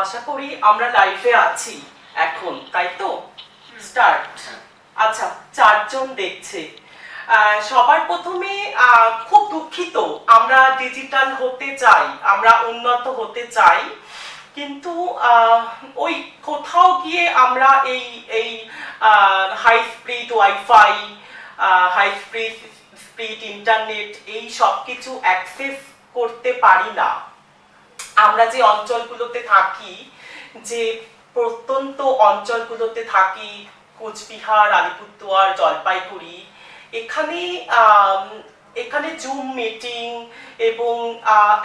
আশা করি আমরা লাইভে আছি এখন, তাই তো? স্টার্ট। আচ্ছা, 4 জন দেখছে। সবার প্রথমে খুব দুঃখিত, আমরা ডিজিটাল হতে চাই, আমরা উন্নত হতে চাই, কিন্তু ওই কোথাও গিয়ে আমরা এই এই high speed wifi, high speed internet এই সব কিছু অ্যাক্সেস করতে পারি না। আমরা যে অঞ্চলগুলোতে থাকি, যে প্রত্যন্ত অঞ্চলগুলোতে থাকি, কোচবিহার, আলিপুরদুয়ার, জলপাইগুড়ি, এখানে জুম মিটিং এবং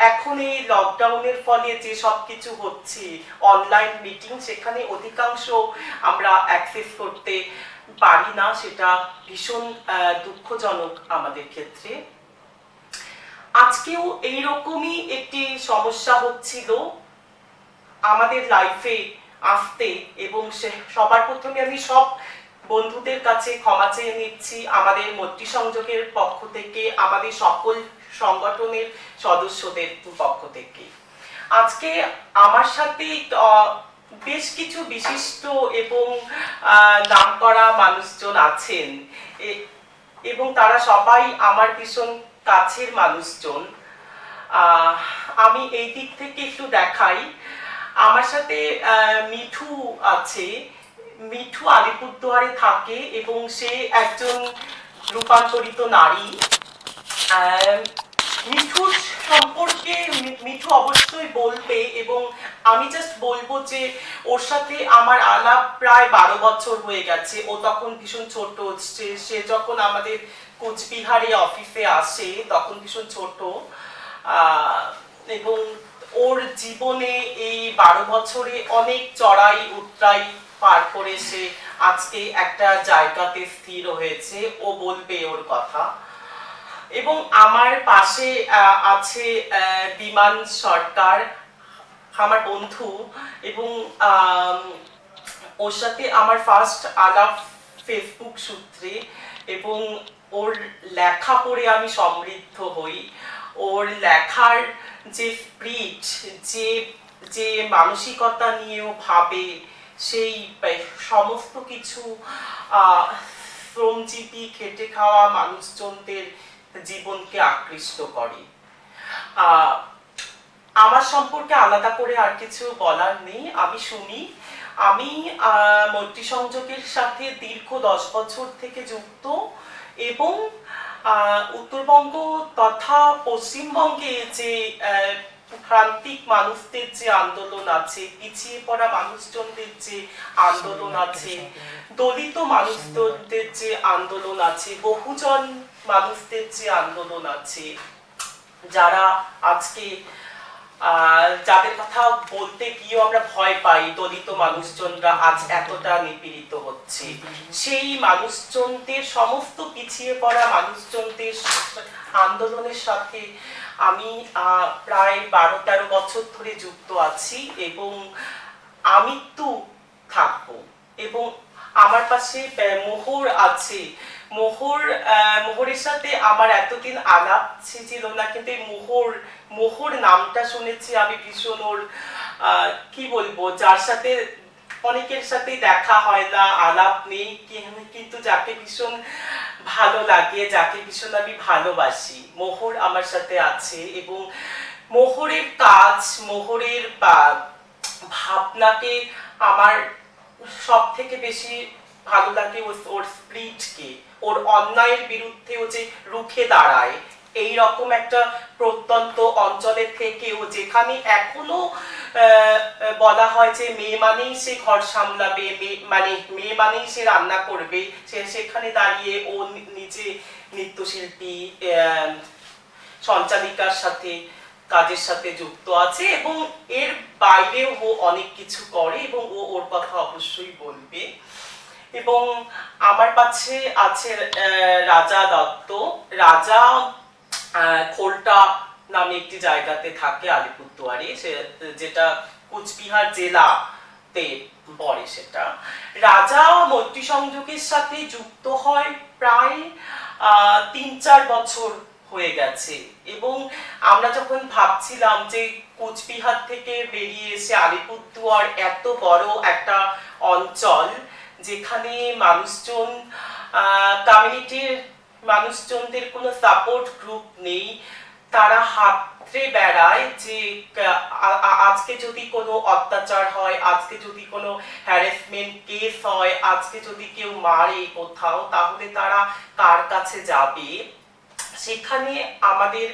এখন এই লকডাউনের ফলে যে সব কিছু হচ্ছে অনলাইন মিটিং, সেখানে অধিকাংশ আমরা অ্যাক্সেস করতে পারি না। সেটা ভীষণ দুঃখজনক আমাদের ক্ষেত্রে। আজকেও এইরকমই একটি সমস্যা হচ্ছিল আমাদের লাইফে আসতে, এবং সবার প্রথমে আমি সব বন্ধুদের কাছে ক্ষমা চেয়ে নিচ্ছি, আমাদের মৈত্রী সংযোগের পক্ষ থেকে, আমাদের সকল সংগঠনের সদস্যদের পক্ষ থেকে। আজকে আমার সাথে বেশ কিছু বিশিষ্ট এবং নামকরা মানুষজন আছেন, এবং তারা সবাই আমার ভীষণ কাছের মানুষজন। আমি এই দিক থেকে একটু দেখাই। আমার সাথে মিঠু আছে। মিঠু আলিপুরদুয়ারে থাকে এবং সে একজন রূপান্তরিত নারী। মিঠুর সম্পর্কে মিঠু অবশ্যই বলবে, এবং আমি জাস্ট বলবো যে ওর সাথে আমার আলাপ প্রায় 12 বছর হয়ে গেছে। ও তখন ভীষণ ছোট, সে যখন আমাদের কোচবিহারে অফিসে আসে তখন ভীষণ ছোট, এবং ওর জীবনে এই 12 বছরে অনেক চড়াই উতরাই পার করে সে আজকে একটা জায়গাতে স্থির হয়েছে। ও বলবে ওর কথা। এবং আমার পাশে আছে বিমান সরকার, আমার বন্ধু, এবং ওর সাথে আমার ফার্স্ট আলাপ ফেসবুক সূত্রে, এবং ওর লেখা পড়ে আমি সমৃদ্ধ হই। ওর লেখার যে স্পিরিট, যে মানসিকতা নিয়েও ভাবে, সেই সমস্ত কিছু শ্রমজীবী খেটে খাওয়া মানুষজনদের জীবনকে আকৃষ্ট করে। আমার সম্পর্কে আলাদা করে আর কিছু বলার নেই। আমি শুনি, আমি মৈত্রী সংযোগের সাথে দীর্ঘ 10 বছর থেকে যুক্ত, এবং উত্তরবঙ্গ তথা পশ্চিমবঙ্গে যে প্রান্তিক মানুষদের যে আন্দোলন আছে, পিছিয়ে পড়া মানুষজনদের যে আন্দোলন আছে, দলিত মানুষদের যে আন্দোলন আছে, বহুজন মানুষদের যে আন্দোলন আছে, যারা আজকে যাদের কথা বলতে গিয়েও আমরা ভয় পাই, দলিত মানুষজনরা আজ এতটা নিপীড়িত হচ্ছে, সেই মানুষজনদের, সমস্ত পিছিয়ে পড়া মানুষজনদের আন্দোলনের সাথে আমি প্রায় 12-13 বছর ধরে যুক্ত আছি, এবং আমি তো থাকবো। এবং আমার পাশে মোহর আছে। মোহরের সাথে আমার এতদিন আলাপ ছিল না, কিন্তু মোহর নামটা শুনেছি আমি ভীষণ। ওর কি বলবো, যার সাথে অনেকের সাথে দেখা হয় না, আলাপ নেই, কিন্তু যাকে ভীষণ ভালো লাগে, যাকে ভীষণ আমি ভালোবাসি, মোহর আমার সাথে আছে। এবং মোহরের কাজ, মোহরের ভাবনাকে আমার সব থেকে বেশি ভালো লাগে। ওর স্পিরিটকে, ওর অন্যায়ের বিরুদ্ধে ও যে রুখে দাঁড়ায়, এই রকম একটা প্রত্যন্ত অঞ্চলের থেকেও, যেখানে এখনো বলা হয় যে মেয়ে মানেই সে ঘর সামলাবে, মেয়ে মানেই সে রান্না করবে, সেখানে দাঁড়িয়ে ও নিজে নৃত্যশিল্পী, সঞ্চালিকার সাথে কাজের সাথে যুক্ত আছে, এবং এর বাইরেও ও অনেক কিছু করে, এবং ও ওর কথা অবশ্যই বলবে। এবং আমার পাশে আছে রাজা দত্ত। রাজা খোলটা নামে একটি জায়গাতে থাকে আলিপুরদুয়ারে, যেটা কোচবিহার জেলাতে পড়ে। সেটা রাজা মৈত্রী সংযোগের সাথে যুক্ত হয় প্রায় 3-4 বছর হয়ে গেছে। এবং আমরা যখন ভাবছিলাম যে কোচবিহার থেকে বেরিয়ে এসে আলিপুরদুয়ার এত বড় একটা অঞ্চল, যেখানে মানুষজন কমিউনিটির মানুষজনদের কোনো সাপোর্ট গ্রুপ নেই, তারা হাতড়ে বেড়ায় যে আজকে যদি কোনো অত্যাচার হয়, আজকে যদি কোনো হ্যারাসমেন্ট কেস হয়, আজকে যদি কেউ মারে কোথাও, তাহলে তারা কার কাছে যাবে। সেখানে আমাদের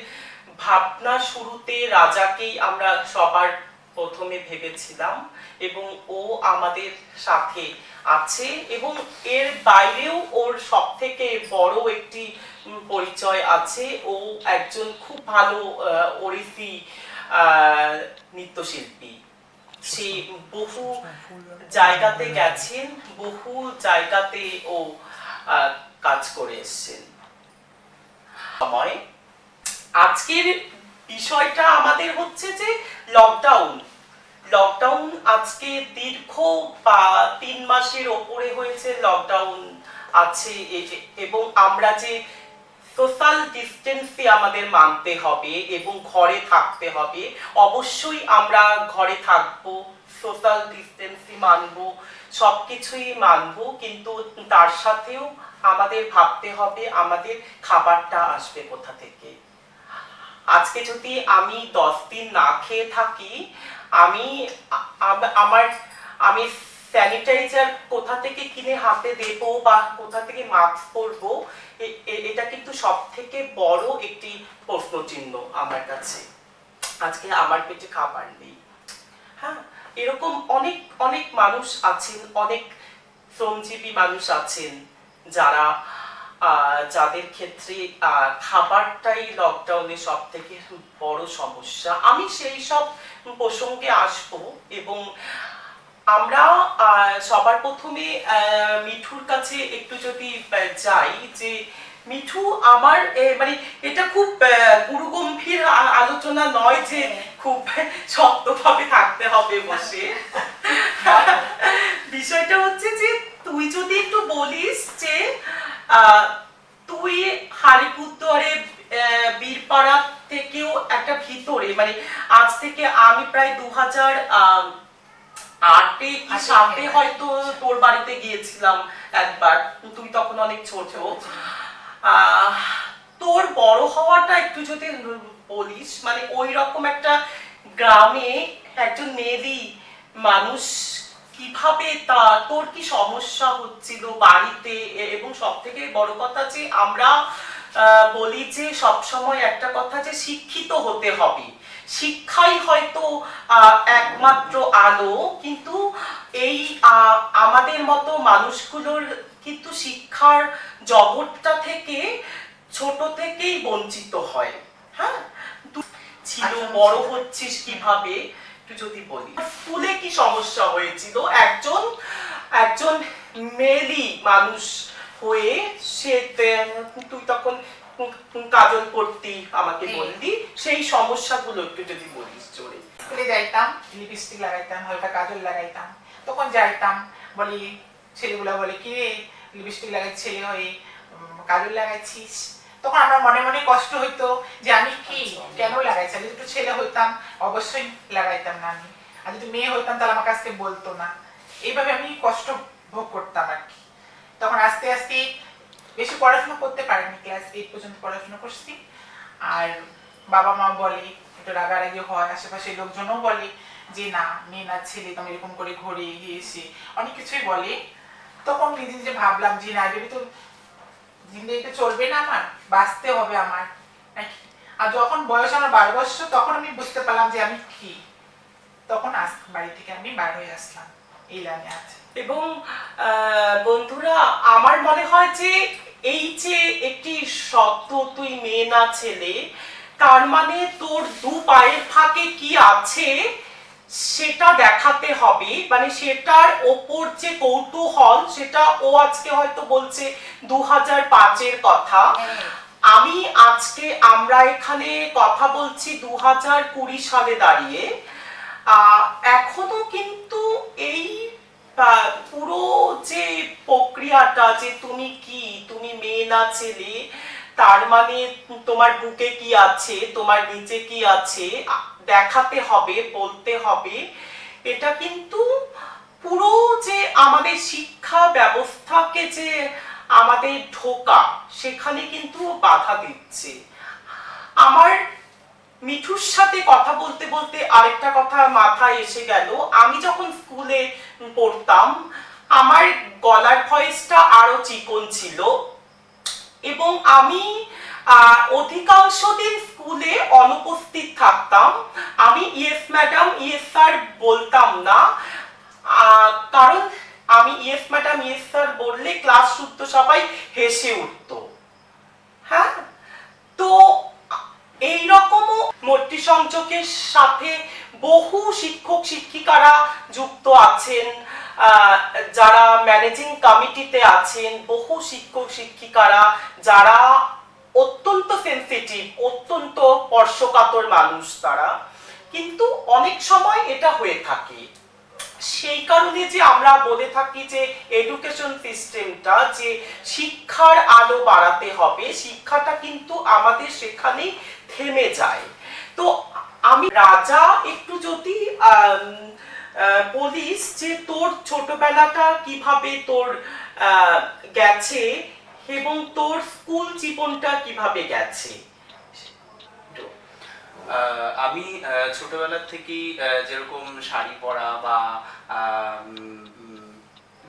ভাবনা শুরুতে রাজাকেই আমরা সবার প্রথমে ভেবেছিলাম, এবং ও আমাদের সাথে আছে। এবং এর বাইরেও ওর সব থেকে বড় একটি পরিচয় আছে, ও একজন খুব ভালো ওড়িশি নৃত্যশিল্পী। সে বহু জায়গাতে গেছেন, বহু জায়গাতে ও কাজ করে এসছেন। সময় আজকের বিষয়টা আমাদের হচ্ছে যে লকডাউন। লকডাউন আজকে দীর্ঘ 3 মাসের ওপরে হয়েছে লকডাউন আছে, এবং আমরা যে সোশ্যাল ডিস্টেন্সই আমাদের মানতে হবে এবং ঘরে থাকতে হবে। অবশ্যই আমরা ঘরে থাকবো, সোশ্যাল ডিস্টেন্সই মানবো, সবকিছুই মানবো, কিন্তু তার সাথেও আমাদের ভাবতে হবে আমাদের খাবারটা আসবে কোথা থেকে। আজকে যদি আমি 10 দিন না খেয়ে থাকি, আমি স্যানিটাইজার কোথা থেকে কিনে হাতে দেব বা কোথা থেকে মাস্ক পরবো, এটা কিন্তু সব থেকে বড় একটি প্রশ্নচিহ্ন আমার কাছে। আজকে আমার পেটে খাবার নেই। হ্যাঁ, এরকম অনেক অনেক মানুষ আছেন, অনেক শ্রমজীবী মানুষ আছেন যারা যাদের ক্ষেত্রে খাবারটাই লকডাউনে সব থেকে বড় সমস্যা। আমি সেই সব প্রসঙ্গে আসবো, এবং আমরা সবার প্রথমে মিঠুর কাছে একটু যদি যাই, যে মিঠু আমার মানে এটা খুব গুরুগম্ভীর আলোচনা নয় যে খুব শক্তভাবে থাকতে হবে বসে। বিষয়টা হচ্ছে যে তুই যদি একটু বলিস যে তুই আলিপুরদুয়ারে বীরপাড়া থেকেও একটা ভিতরে, মানে আজ থেকে আমি প্রায় 2008-এ কি 7-এ হয়তো তোর বাড়িতে গিয়েছিলাম একবার, তুই তখন অনেক ছোট। তোর বড় হওয়াটা একটু যদি বলিস, মানে ওই রকম একটা গ্রামে একজন মেয়েলি মানুষ কিভাবে, তোর কি সমস্যা হচ্ছিল বাড়িতে, এবং সব থেকে বড় কথা যে আমরা বলি যে সবসময় একটা কথা যে শিক্ষিত হতে হবে, শিক্ষাই হয়তো একমাত্র আলো, কিন্তু এই আমাদের মতো মানুষগুলোর কিন্তু শিক্ষার জগৎটা থেকে ছোট থেকেই বঞ্চিত হয়। হ্যাঁ, ছিল বড় হচ্ছিস কিভাবে একটু যদি বলি। স্কুলে কি সমস্যা হয়েছিল একজন মেয়েলি মানুষ হয়ে, সে তুই তখন কাজল পড়তি আমাকে বললি, সেই সমস্যাগুলো একটু যদি বলিস জোরে। স্কুলে যাইতাম, লিপস্টিক লাগাইতাম, হালকা কাজল লাগাইতাম, তখন যাইতাম, বলি ছেলেগুলা বলে কি রে লিপস্টিক লাগাই ছেলে হয়ে কাজল লাগাইছিস, তখন আমার মনে মনে কষ্ট হইতো যে আমি কি কেন লাগাইছি। যদি একটু ছেলে হইতাম অবশ্যই লাগাইতাম না আমি, আর যদি মেয়ে হইতাম তাহলে আমার কাছে বলতো না। এইভাবে আমি কষ্ট ভোগ করতাম আর কি। তখন আস্তে আস্তে বেশি পড়াশোনা করতে পারিনি, ক্লাস 8 পর্যন্ত পড়াশোনা করছি। আর বাবা মা বলে একটু রাগারাগি হয়, আশেপাশের লোকজনও বলে যে না মেয়ে না ছেলে তুমি এরকম করে ঘুরে এসে অনেক কিছুই বলে। তখন নিজে নিজে ভাবলাম যে না যদি তো জিন্দগিতে চলবে না, আমার বাঁচতে হবে আমার নাকি। আর যখন বয়স আমার 12 বছর, তখন আমি বুঝতে পারলাম যে আমি কি, তখন বাড়ি থেকে আমি বার হয়ে আসলাম এই লাইনে আছে। এবং বন্ধুরা, আমার মনে হয় যে এই যে একটি শব্দ তুই মেয়ে না ছেলে, তার মানে তোর দু পায়ের ফাঁকে কি আছে সেটা দেখাতে হবে, মানে সেটার ওপর যে কৌতূহল, সেটা ও আজকে হয়তো বলছে 2005-এর কথা, আমি আজকে আমরা এখানে কথা বলছি 2020 সালে দাঁড়িয়ে। এখনো কিন্তু এই পুরো যে প্রক্রিয়াটা যে তুমি কি, তুমি মেয়ে না ছেলে, তার মানে তোমার বুকে কি আছে, তোমার নিচে কি আছে দেখাতে হবে, বলতে হবে, এটা কিন্তু পুরো যে আমাদের শিক্ষা ব্যবস্থাকে যে আমাদের ঢোকা সেখানে কিন্তু বাধা দিচ্ছে। আমার মিঠুর সাথে কথা বলতে বলতে আরেকটা কথা মাথায় এসে গেল। আমি যখন স্কুলে পড়তাম আমার গলার ভয়েসটা আরো চিকন ছিল এবং আমি অধিকাংশ দিন স্কুলে অনুপস্থিত থাকতাম। আমি ইয়েস ম্যাডাম, ইয়েস স্যার বলতাম না, কারণ আমি ইয়েস ম্যাডাম, ইয়েস স্যার বললে ক্লাস শুদ্ধ সবাই হেসে উঠতো। হ্যাঁ, তো এইরকমও মৈত্রী সংযোগের সাথে বহু শিক্ষক শিক্ষিকারা যুক্ত আছেন, যারা ম্যানেজিং কমিটিতে আছেন, বহু শিক্ষক শিক্ষিকারা যারা অত্যন্ত সেনসিটিভ, অত্যন্ত স্পর্শকাতর মানুষ তারা, কিন্তু অনেক সময় এটা হয়ে থাকে। সেই কারণে যে আমরা বলে থাকি যে এডুকেশন সিস্টেমটা যে শিক্ষার আলো বাড়াতে হবে, শিক্ষাটা কিন্তু আমাদের সেখানেই থেমে যায়। তো আমি রাজা একটু যদি বলিস যে তোর ছোটবেলাটা কিভাবে তোর গেছে এবং তোর স্কুল জীবনটা কিভাবে গেছে। আমি ছোটবেলা থেকেই যেরকম শাড়ি পরা বা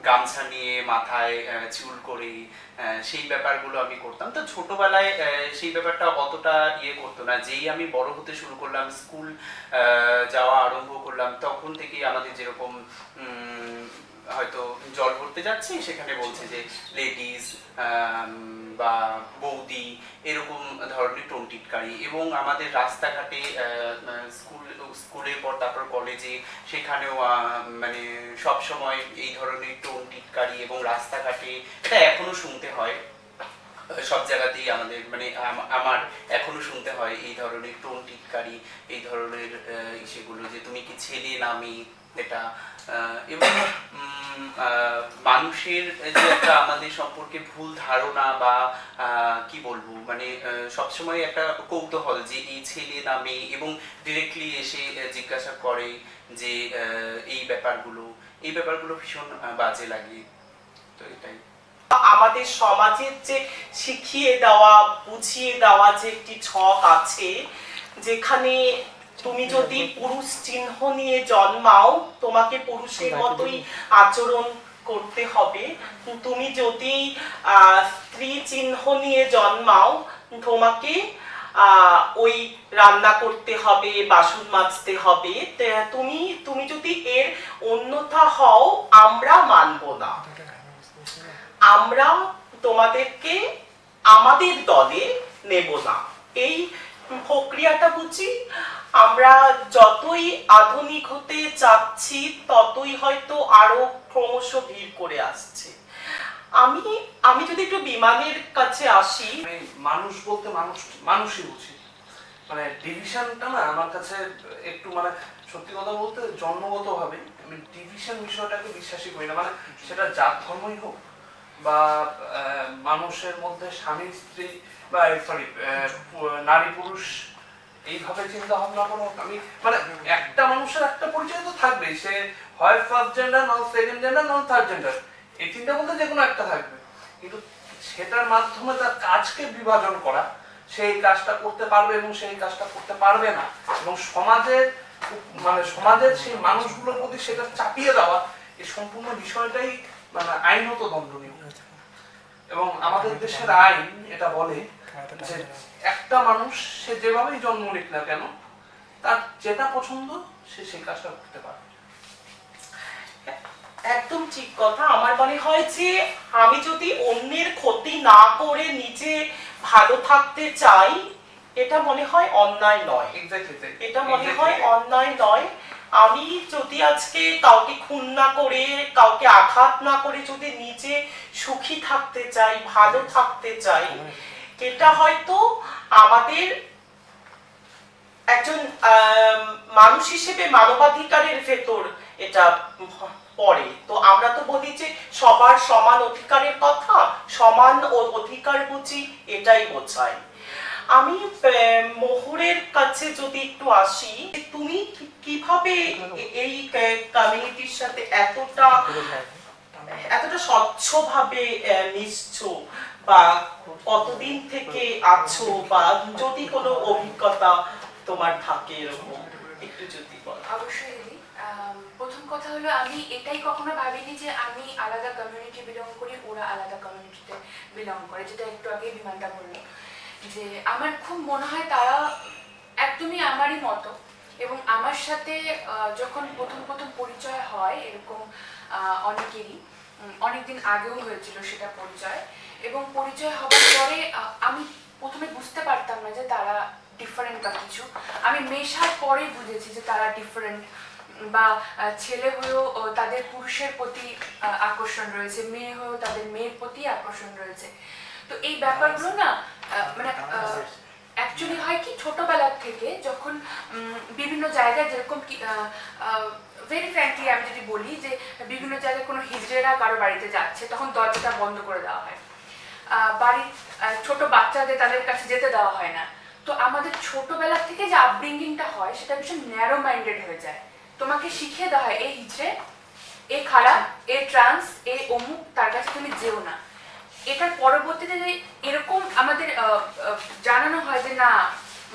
গামছা নিয়ে মাথায় চুল করে সেই ব্যাপারগুলো আমি করতাম। তো ছোটবেলায় সেই ব্যাপারটা অতটা করতো না। যেই আমি বড় হতে শুরু করলাম, স্কুল যাওয়া আরম্ভ করলাম, তখন থেকেই আমাদের যেরকম হয়তো জল ভরতে যাচ্ছি, সেখানে বলছে যে লেডিস বা বৌদি এরকম ধরনের টোন টিটকারি। এবং আমাদের রাস্তাঘাটে স্কুলের পর তারপর কলেজে, সেখানেও মানে সব সময় এই ধরনের টোন টিটকারি এবং রাস্তাঘাটে এটা এখনো শুনতে হয়। সব জায়গাতেই আমাদের মানে আমার এখনো শুনতে হয় এই ধরনের টোন টিটকারি, এই ধরনের সেগুলো যে তুমি কি ছেলে না মেয়ে, এটা। এবং মানুষের যে একটা আমাদের সম্পর্কে ভুল ধারণা বা কি বলবো, মানে সবসময় একটা কৌতূহল যে এই ছেলে না মেয়ে, এবং ডিরেক্টলি এসে জিজ্ঞাসা করে যে এই ব্যাপারগুলো ভীষণ বাজে লাগে। তো এটাই আমাদের সমাজের যে শিখিয়ে দেওয়া, বুঝিয়ে দেওয়া যে একটি ছক আছে, যেখানে তুমি যদি পুরুষ চিহ্ন নিয়ে জন্মাও তোমাকে পুরুষের মতোই আচরণ করতে হবে, তুমি যদি স্ত্রী চিহ্ন নিয়ে জন্মাও তোমাকে ওই রান্না করতে হবে, বাসন মাজতে হবে। তুমি যদি এর অন্যথা হও আমরা মানব না, আমরা তোমাদেরকে আমাদের দলে নেব না। এই প্রক্রিয়াটা বুঝি আমরা যতই আধুনিক হতে চাচ্ছি ততই হয়তো আরো ক্রমশ ভিড় করে আসছে। আমি যদি একটু বিমানের কাছে আসি, মানুষ বলতে মানুষই বুঝি। মানে ডিভিশনটা না আমার কাছে একটু, মানে সত্যি কথা বলতে জন্মগতভাবে আমি ডিভিশন বিষয়টাকে বিশ্বাসই করি না। মানে সেটা জাত ধর্মই হোক বা মানুষের মধ্যে স্বামী স্ত্রী বা নারী পুরুষ এইভাবে চিন্তা ভাবনা করো। আমি মানে একটা মানুষের একটা পরিচয় তো থাকবেই, সে হয় ফার্স্ট জেন্ডার, নন সেকেন্ড জেন্ডার, নন থার্ড জেন্ডার, এই তিনটা মধ্যে যে কোনো একটা থাকবে। কিন্তু সেটার মাধ্যমে তার কাজকে বিভাজন করা, সেই কাজটা করতে পারবে এবং সেই কাজটা করতে পারবে না, এবং সমাজের সেই মানুষগুলোর প্রতি সেটা চাপিয়ে দেওয়া, এই সম্পূর্ণ বিষয়টাই মানে আইনত দণ্ডনীয়। এবং আমাদের দেশের আইন এটা বলে যে একটা মানুষ সে যেভাবেই জন্ম নিক না কেন, তার যেটা পছন্দ সে সেই কাজটা করতে পারে। একদম ঠিক কথা। আমার মনে হয় যে আমি যদি অন্যের ক্ষতি না করে নিজে ভালো থাকতে চাই, এটা মনে হয় অন্যায় নয়। এটা মনে হয় অন্যায় নয়। আমি যদি আজকে কাউকে খুন না করে, কাউকে আঘাত না করে যদি নিজে সুখী থাকতে চাই, ভালো থাকতে চাই, এটা হয়তো আমাদের একজন মানুষ হিসেবে মানবাধিকারের ভেতর এটা পড়ে। তো আমরা তো বলি যে সবার সমান অধিকারের কথা, সমান অধিকার বুঝি এটাই বোঝায়। আমি মোহরের কাছে যদি একটু আসি, তুমি কিভাবে এই কমিউনিটির সাথে এতটা স্বচ্ছভাবে মিশছো, বা কতদিন থেকে আছো, বা যদি কোনো অভিজ্ঞতা তোমার থাকে এরকম একটু যদি বলো। অবশ্যই দিদি, প্রথম কথা হলো আমি এটাই কখনো ভাবিনি যে আমি আলাদা কমিউনিটি বিলং করি, ওরা আলাদা কমিউনিটিতে বিলং করে, যেটা একটু আগে বিমানটা বললো। যে আমার খুব মনে হয় তারা একদমই আমারই মতো, এবং আমার সাথে যখন প্রথম পরিচয় হয় এরকম অনেকেরই, অনেকদিন আগেও হয়েছিল সেটা পরিচয়, এবং পরিচয় হওয়ার পরে আমি প্রথমে বুঝতে পারতাম না যে তারা ডিফারেন্ট বা কিছু। আমি মেশার পরে বুঝেছি যে তারা ডিফারেন্ট, বা ছেলে হয়েও তাদের পুরুষের প্রতি আকর্ষণ রয়েছে, মেয়ে হয়েও তাদের মেয়ের প্রতি আকর্ষণ রয়েছে। তো এই ব্যাপারগুলো না মানে অ্যাকচুয়ালি হয় কি, ছোটবেলার থেকে যখন বিভিন্ন জায়গায় যেরকম কি ভেরি ফ্র্যাঙ্কলি আমি যদি বলি যে বিভিন্ন জায়গায় কোনো হিজড়েরা কারো বাড়িতে যাচ্ছে, তখন দরজাটা বন্ধ করে দেওয়া হয়, বাড়ির ছোট বাচ্চাদের তাদের কাছে যেতে দেওয়া হয় না। তো আমাদের ছোটবেলা থেকে যে আপব্রিঙ্গিংটা হয় সেটা ভীষণ ন্যারো মাইন্ডেড হয়ে যায়। তোমাকে শিখিয়ে দেওয়া হয় এ হিজড়ে, এ খারাপ, এ ট্রান্স, এ অমুক, তার কাছে তুমি যেও না। এটার পরবর্তীতে যে এরকম আমাদের জানানো হয় যে না,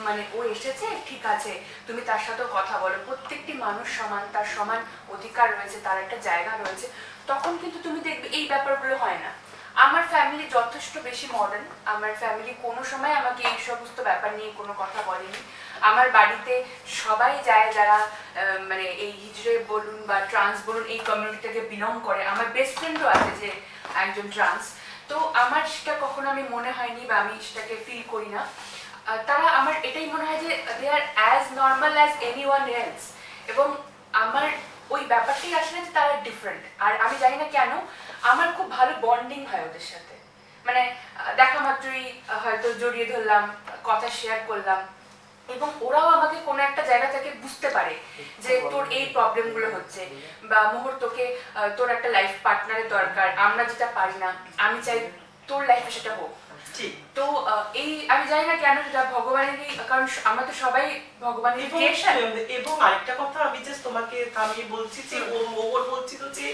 মানে ও এসেছে ঠিক আছে, তুমি তার সাথেও কথা বলো, প্রত্যেকটি মানুষ সমান, তার সমান অধিকার রয়েছে, তার একটা জায়গা রয়েছে, তখন কিন্তু তুমি দেখবে এই ব্যাপারগুলো হয় না। আমার ফ্যামিলি যথেষ্ট বেশি মডার্ন, আমার ফ্যামিলি কোনো সময় আমাকে এই সমস্ত ব্যাপার নিয়ে কোনো কথা বলেনি। আমার বাড়িতে সবাই যায় যারা মানে এই হিজড়ে বলুন বা ট্রান্স বলুন এই কমিউনিটি থেকে বিলং করে। আমার বেস্ট ফ্রেন্ডও আছে যে একজন ট্রান্স। তো আমার সেটা কখনো আমি মনে হয়নি বা আমি সেটাকে ফিল করি না। তারা আমার এটাই মনে হয় যে they are as normal as anyone else, এবং আমার ওই ব্যাপারটাই আসলে যে তারা ডিফারেন্ট। আর আমি জানি না কেন আমার খুব ভালো বন্ডিং হয় ওদের সাথে, মানে দেখা মাত্রই হয়তো জড়িয়ে ধরলাম, কথা শেয়ার করলাম, এবং ওরাও আমাকে কোনো একটা জায়গা থেকে বুঝতে পারে যে তোর এই প্রবলেমগুলো হচ্ছে, বা মুহূর্তকে তোর একটা লাইফ পার্টনারের দরকার, আমরা যেটা পারি না, আমি চাই তোর লাইফে সেটা হোক। তো এই আমি জানি না কেন সেটা ভগবানেরই, কারণ আমরা তো সবাই ভগবানের ক্রিয়েশন। এবং আরেকটা কথা আমি জাস্ট তোমাকে থামিয়ে বলছি যে ওর বলছিল যে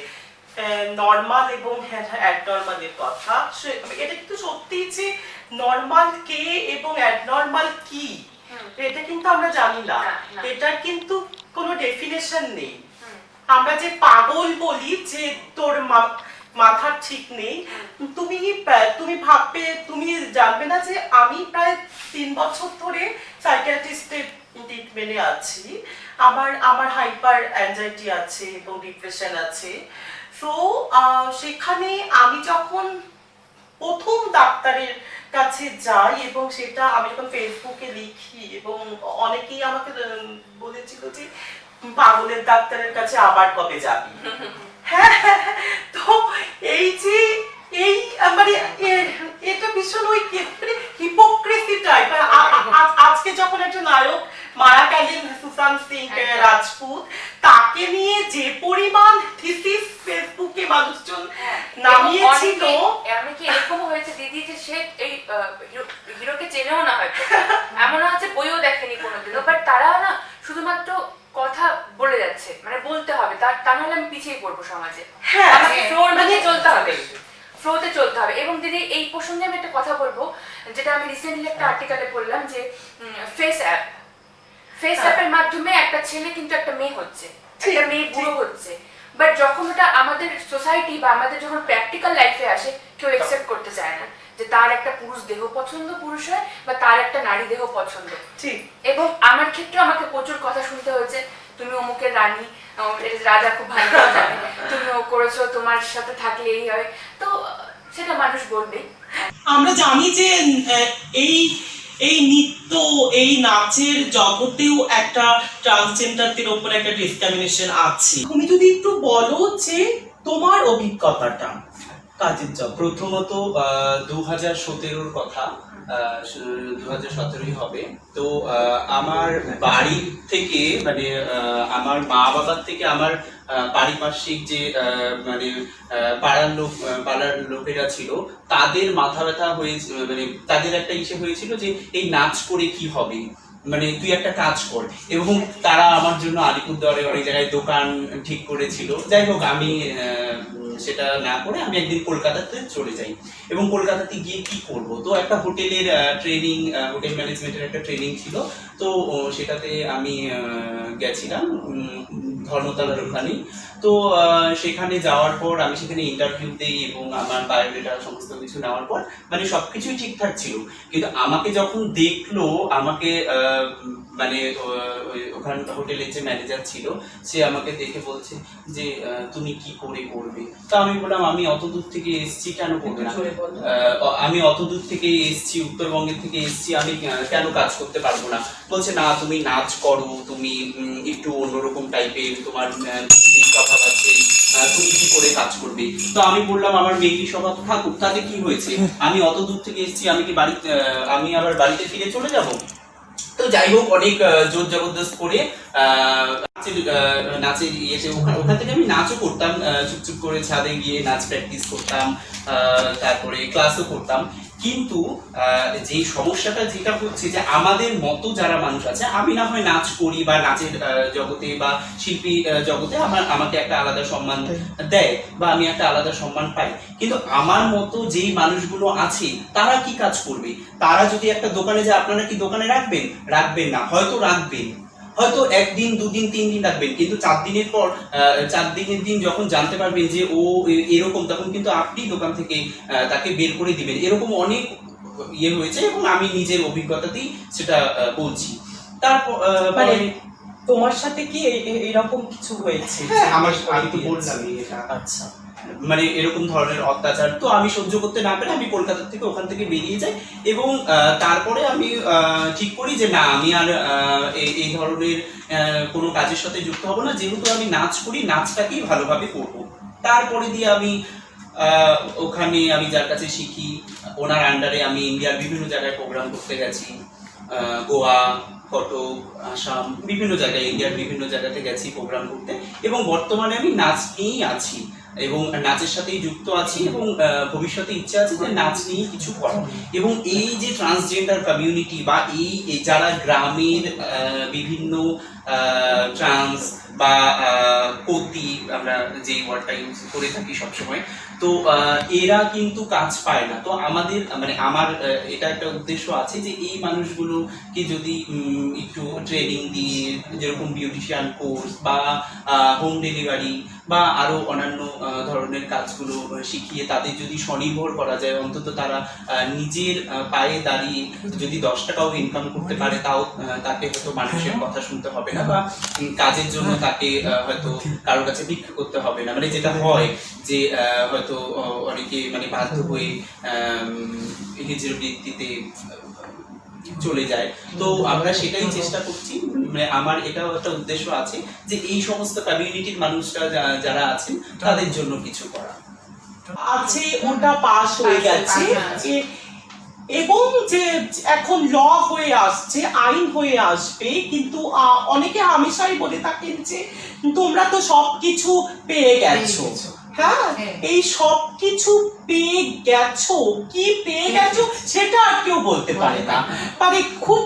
নর্মাল এবং অ্যাবনর্মালের কথা। এটা কিন্তু সত্যি যে নর্মাল কে এবং অ্যাবনর্মাল কি এটা কিন্তু আমরা জানি না, এটার কিন্তু কোনো ডেফিনেশন নেই। আমরা যে পাগল বলি যে তোর মাথার ঠিক নেই, তুমি ভাববে, তুমি জানবে না যে আমি প্রায় 3 বছর ধরে সাইকিয়াট্রিস্টের ট্রিটমেন্টে আছি। আমার হাইপার অ্যাংজাইটি আছে এবং ডিপ্রেশন আছে। তো সেখানে আমি যখন প্রথম ডাক্তারের কাছে যাই, এবং সেটা আমি যখন ফেসবুকে লিখি, এবং অনেকেই আমাকে বলেছিল যে পাগলের ডাক্তারের কাছে আবার কবে যাবি। হ্যাঁ, তো এই যে এই মানে এটা ভীষণ ওই হিপোক্রেসি টাইপ। আজকে যখন একটা নায়ক মারা গেলেন, সুশান্ত সিং রাজপুত, তাকে নিয়ে যে পরিমাণ থিসিস ফেসবুকে মানুষজন নামিয়েছিল। এমনকি এরকমও হয়েছে দিদি যে সে এই হিরোকে চেনেও না, হয়তো এমন আছে বইও দেখেনি কোনোদিনও, বাট তারা না শুধুমাত্র কথা বলে যাচ্ছে, মানে বলতে হবে, তা নাহলে আমি পিছিয়ে পড়বো সমাজে, আমাকে ফ্লোর মানে চলতে হবে, ফ্লোতে চলতে হবে। এবং দিদি এই প্রসঙ্গে আমি একটা কথা বলবো, যেটা আমি রিসেন্টলি একটা আর্টিকেলে পড়লাম, যে ফেস অ্যাপের মাধ্যমে একটা ছেলে কিন্তু একটা মেয়ে হচ্ছে, একটা মেয়ে বুড়ো হচ্ছে, বাট যখন ওটা আমাদের সোসাইটি বা আমাদের যখন প্র্যাকটিক্যাল লাইফে আসে, কেউ অ্যাকসেপ্ট করতে চায় না যে তার একটা পুরুষ দেহ পছন্দ পুরুষ হয়, বা তার একটা নারী দেহ পছন্দ। এবং আমার ক্ষেত্রে আমাকে প্রচুর কথা শুনতে হয়েছে, তুমি অমুকের রানী, রাজা খুব ভালো জানে, তুমি ও করেছো, তোমার সাথে থাকলে এই হয়। তো সেটা মানুষ বলবেই। আমরা জানি যে এই নৃত্য, এই নাচের জগতেও একটা ট্রান্সজেন্ডারদের উপর একটা ডিসক্রিমিনেশন আছে। তুমি যদি একটু বলো যে তোমার অভিজ্ঞতাটা কাজের জগৎ। প্রথমত 2017-র কথা, 2017 হবে। তো আমার বাড়ি থেকে মানে আমার মা বাবার থেকে আমার পারিপার্শ্বিক যে মানে পাড়ার লোকেরা ছিল, তাদের মাথা ব্যথা হয়েছিল, মানে তাদের একটা ইসে হয়েছিল যে এই নাচ করে কি হবে, মানে তুই একটা কাজ কর। এবং তারা আমার জন্য আলিপুরদুয়ারে অনেক জায়গায় দোকান ঠিক করেছিল। যাই হোক, আমি সেটা না করে আমি একদিন কলকাতাতে চলে যাই। এবং কলকাতাতে গিয়ে কি করব, তো একটা হোটেলের ট্রেনিং, হোটেল ম্যানেজমেন্টের একটা ট্রেনিং ছিল। তো সেটাতে আমি গেছিলাম ধর্মতলার ওখানে। তো সেখানে যাওয়ার পর আমি সেখানে ইন্টারভিউ দিই এবং আমার বায়োডেটা সমস্ত কিছু নেওয়ার পর মানে সবকিছুই ঠিকঠাক ছিল। কিন্তু আমাকে যখন দেখলো, আমাকে মানে ওখান হোটেলের যে ম্যানেজার ছিল, সে আমাকে দেখে বলছে যে তুমি কি করে করবে। তা আমি বললাম আমি অত দূর থেকে এসেছি, কেন করবে না, আমি অত দূর থেকে এসেছি, উত্তরবঙ্গের থেকে এসেছি, আমি কেন কাজ করতে পারবো না। বলছে না, তুমি নাচ করো, তুমি একটু অন্যরকম টাইপের, তোমার স্বভাব আছে, তুমি কি করে কাজ করবে। তো আমি বললাম আমার মেয়েরই স্বভাব থাকুক, তাতে কি হয়েছে, আমি অত দূর থেকে এসেছি, আমি আবার বাড়িতে ফিরে চলে যাব। তো যাই হোক, অনেক জোর জবরদস্ত করে নাচে ইয়েতে ওখান থেকে আমি নাচও করতাম, চুপচুপ করে ছাদে গিয়ে নাচ প্র্যাকটিস করতাম, তারপরে ক্লাসও করতাম। কিন্তু যে সমস্যাটা যেটা হচ্ছে যে আমাদের মতো যারা মানুষ আছে, আমি না হয় নাচ করি বা নাচের জগতে বা শিল্পী জগতে আমাকে একটা আলাদা সম্মান দেয় বা আমি একটা আলাদা সম্মান পাই, কিন্তু আমার মতো যেই মানুষগুলো আছে তারা কি কাজ করবে। তারা যদি একটা দোকানে যায়, আপনারা কি দোকানে রাখবেন না, হয়তো রাখবেন, হয়তো একদিন, দুদিন, 3 দিন রাখবেন, কিন্তু 4 দিনের পর 4 দিনের দিন যখন জানতে পারবেন যে ও এরকম, তখন কিন্তু আপনি দোকান থেকে তাকে বের করে দিবেন। এরকম অনেক ইয়ে হয়েছে এবং আমি নিজের অভিজ্ঞতাতেই সেটা বলছি। তারপর মানে তোমার সাথে কি এরকম কিছু হয়েছে? আমি তো বললামই এটা। আচ্ছা, মানে এরকম ধরনের অত্যাচার তো আমি সহ্য করতে না পেরে আমি কলকাতা থেকে ওখান থেকে বেরিয়ে যাই। এবং তারপরে আমি ঠিক করি যে না, আমি আর এই ধরনের কোনো কাজের সাথে যুক্ত হব না। যেহেতু আমি নাচ করি, নাচটাকেই ভালোভাবে করব। তারপরে দিয়ে আমি ওখানে আমি যার কাছে শিখি, ওনার আন্ডারে আমি ইন্ডিয়ার বিভিন্ন জায়গায় প্রোগ্রাম করতে গেছি, গোয়া, কটক, আসাম, বিভিন্ন জায়গায়, ইন্ডিয়ার বিভিন্ন জায়গাতে গেছি প্রোগ্রাম করতে। এবং বর্তমানে আমি নাচ নিয়েই আছি এবং নাচের সাথেই যুক্ত আছি এবং ভবিষ্যতে ইচ্ছা আছে যে নাচ নিয়ে কিছু করা। এবং এই যে ট্রান্সজেন্ডার কমিউনিটি বা এই যারা গ্রামের বিভিন্ন ট্রান্স বা পতি, আমরা যে ওয়ার্ডটা ইউজ করে থাকি সবসময়, তো এরা কিন্তু কাজ পায় না। তো আমাদের মানে আমার এটা একটা উদ্দেশ্য আছে যে এই মানুষগুলোকে যদি একটু ট্রেনিং দিয়ে, যেরকম বিউটিশিয়ান কোর্স বা হোম ডেলিভারি বা আরো অন্যান্য ধরনের কাজগুলো শিখিয়ে তাদের যদি স্বনির্ভর করা যায়, অন্তত তারা নিজের পায়ে দাঁড়িয়ে যদি 10 টাকাও ইনকাম করতে পারে, তাও তাকে হয়তো মানুষের কথা শুনতে হবে না বা কাজের জন্য তাকে হয়তো কারোর কাছে ভিক্ষা করতে হবে না। মানে যেটা হয় যে হয়তো অনেকে মানে বাধ্য হয়ে নিজের বৃত্তিতে চলে যায়। তো আমরা সেটাই চেষ্টা করছি। মানে আমার এটাও একটা উদ্দেশ্য আছে যে এই সমস্ত কমিউনিটির মানুষরা যারা আছেন তাদের জন্য কিছু করা আছে। ওটা পাস হয়ে গেছে এবং যে এখন ল হয়ে আসছে, আইন হয়ে আসবে। কিন্তু অনেকে হামেশাই বলে থাকেন যে তোমরা তো সবকিছু পেয়ে গেছো। হ্যাঁ, এই সব কিছু পেয়ে গেছো, কি পেয়ে গেছো সেটা আর কেউ বলতে পারে না। মানে খুব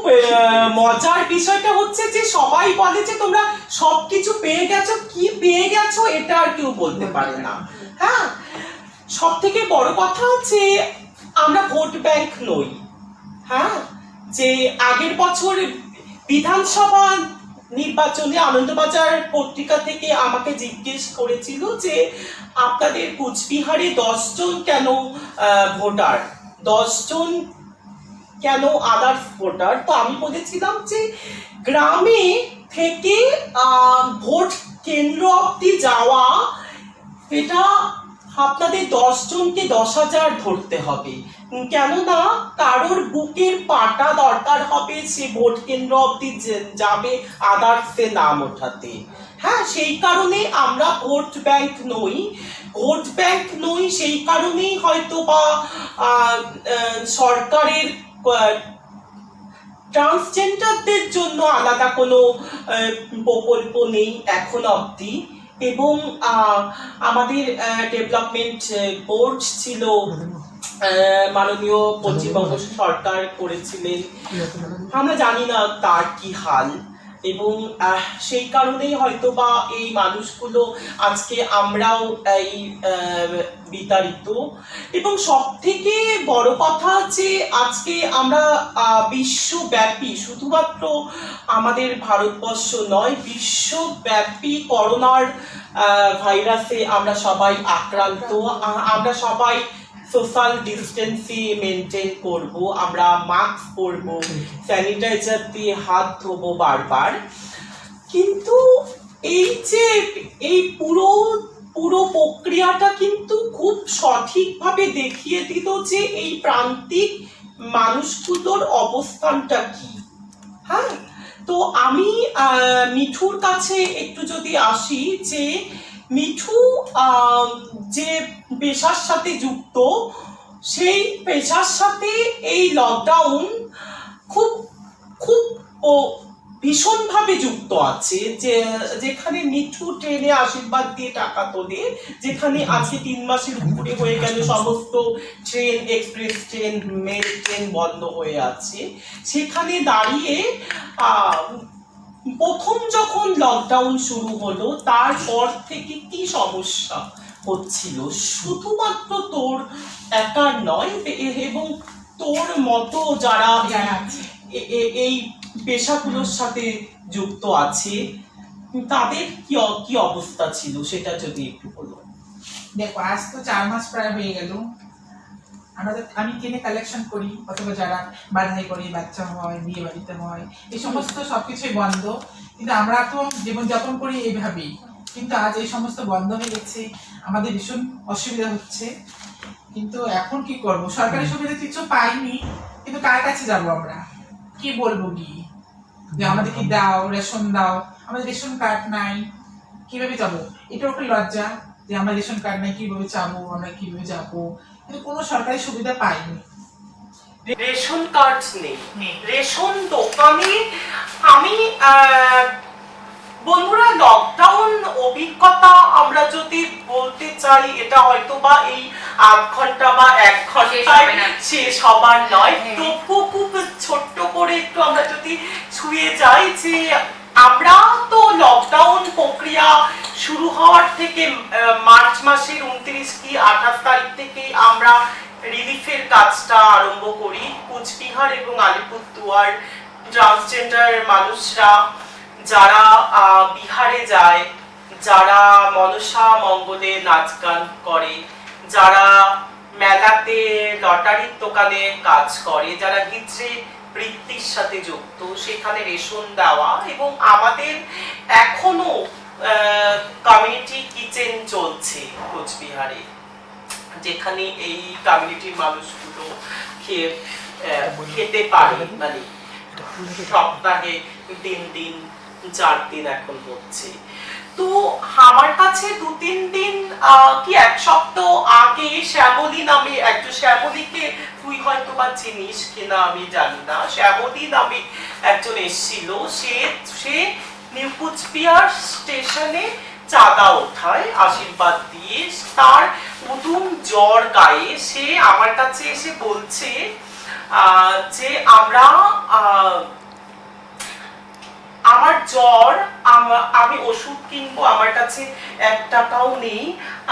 মজার বিষয়টা হচ্ছে যে সবাই বলে যে তোমরা সবকিছু পেয়ে গেছো, কি পেয়ে গেছো এটা আর কেউ বলতে পারে না। হ্যাঁ, সব থেকে বড় কথা হচ্ছে আমরা ভোট ব্যাংক নই। হ্যাঁ, যে আগের বছর বিধানসভা নির্বাচনে আনন্দবাজার পত্রিকা থেকে আমাকে জিজ্ঞেস করেছিল যে আপনাদের কুচবিহারে 10 জন কেন ভোটার, 10 জন কেন আদার্স ভোটার। তো আমি বলেছিলাম যে গ্রামে থেকে ভোট কেন্দ্র অবধি যাওয়া, এটা আপনাদের 10 জনকে 10,000 ধরতে হবে, কেননা কারোর বুকের পাটা দরকার হবে সে ভোট কেন্দ্র অবধি যাবে আদার্সে নাম ওঠাতে। হ্যাঁ, সেই কারণে আমরা ভোট ব্যাংক নই। ভোট ব্যাংক নই সেই কারণেই হয়তো বা সরকারের ট্রান্সজেন্ডারদের জন্য আলাদা কোনো প্রকল্প নেই এখন অবধি, এবং আমাদের ডেভেলপমেন্ট বোর্ড ছিল, মাননীয় পশ্চিমবঙ্গ সরকার করেছিলেন, আমরা জানি না তার কি হাল, এবং সেই কারণেই হয়তো বা এই মানুষগুলো আজকে আমরাও এই বিতাড়িত। এবং সব থেকে বড় কথা যে আজকে আমরা বিশ্বব্যাপী, শুধুমাত্র আমাদের ভারতবর্ষ নয়, বিশ্বব্যাপী করোনার ভাইরাসে আমরা সবাই আক্রান্ত। আমরা সবাই সোশ্যাল ডিস্টেন্সি মেনটেন করব, আমরা মাস্ক পরব, স্যানিটাইজার দিয়ে হাত ধোবো বারবার। কিন্তু এই যে এই পুরো প্রক্রিয়াটা কিন্তু খুব সঠিকভাবে দেখিয়ে দিল যে এই প্রান্তিক মানুষগুলোর অবস্থানটা কি। হ্যাঁ, তো আমি মিঠুর কাছে একটু যদি আসি, যে মিঠু যে পেশার সাথে যুক্ত, সেই পেশার সাথে এই লকডাউন খুব খুব ভীষণভাবে যুক্ত আছে। যেখানে মিঠু ট্রেনে আশীর্বাদ দিয়ে টাকা তোলে, যেখানে আজকে 3 মাসের উপরে হয়ে গেল সমস্ত train, express train, mail train বন্ধ হয়ে আছে, সেখানে দাঁড়িয়ে প্রথম যখন লকডাউন শুরু হলো তারপর থেকে কি সমস্যা হচ্ছিল, শুধুমাত্র তোর একার নয়, এবং তোর মতো যারা এই পেশাগুলোর সাথে যুক্ত আছে তাদের কি অবস্থা ছিল সেটা যদি একটু বলো। দেখো, আজ তো 4 মাস প্রায় হয়ে গেল। আমি কিনে কালেকশন করি, অথবা যারা বাধাই করি, বাচ্চা হয়, বিয়ে বাড়িতে হয়, এই সমস্ত সবকিছুই বন্ধ। কিন্তু আমরা তো জীবনযাপন করি এইভাবেই। কিন্তু আজ এই সমস্ত বন্ধ হয়ে গেছে, আমাদের ভীষণ অসুবিধা হচ্ছে। কিন্তু এখন কি করব? সরকারি সুবিধা কিছু পাইনি, কিন্তু কার কাছে যাব আমরা? কি বলবো গিয়ে যে আমাদেরকে দাও, রেশন দাও? আমাদের রেশন কার্ড নাই, কিভাবে যাবো? এটাও একটা লজ্জা যে আমার রেশন কার্ড নাই, কিভাবে যাবো, আমরা কিভাবে যাবো? কিন্তু কোনো সরকারি সুবিধা পাইনি। রেশন কার্ড নেই, রেশন দোকানে আমি বন্ধুরা, লকডাউন অভিজ্ঞতা আমরা যদি বলতে চাই, এটা হয়তো বা এই 8 ঘন্টা বা 1 ঘন্টায় শেষ হবার নয়। তবু খুব ছোট্ট করে একটু আমরা যদি ছুঁয়ে যাই, যে আমরা তো লকডাউন প্রক্রিয়া শুরু হওয়ার থেকে মার্চ মাসের 29 কি 28 তারিখ থেকে আমরা রিলিফের কাজটা আরম্ভ করি। কুচবিহার এবং আলিপুরদুয়ার ট্রান্সজেন্ডার মানুষরা যারা বিহারে যায়, যারা মনসা মঙ্গলে নাচ গান করে, যারা মেলাতে লটারির দোকানে কাজ করে, যারা হিজড়ে বৃত্তির সাথে যুক্ত, সেখানে রেশন দেওয়া, এবং আমাদের এখনো কমিউনিটি কিচেন চলছে কোচবিহারে, যেখানে এই কমিউনিটির মানুষগুলো খেতে পারে, মানে সপ্তাহে 3 দিন 4 দিন এখন হচ্ছে। তো আমার কাছে 2-3 দিন কি 1 সপ্তাহ আগে শ্যামলী নামে একজন, শ্যামলীকে তুই হয়তো বা চিনিস কিনা আমি জানি না, শ্যামলী নামে একজন এসেছিল। সে নিউ কুচবিহার স্টেশনে চাঁদা ওঠায় আশীর্বাদ দিয়ে। তার উদুম জ্বর গায়ে সে আমার কাছে এসে বলছে যে আমার জ্বর, আমি ওষুধ কিনবো, আমার কাছে 1 টাকাও নেই,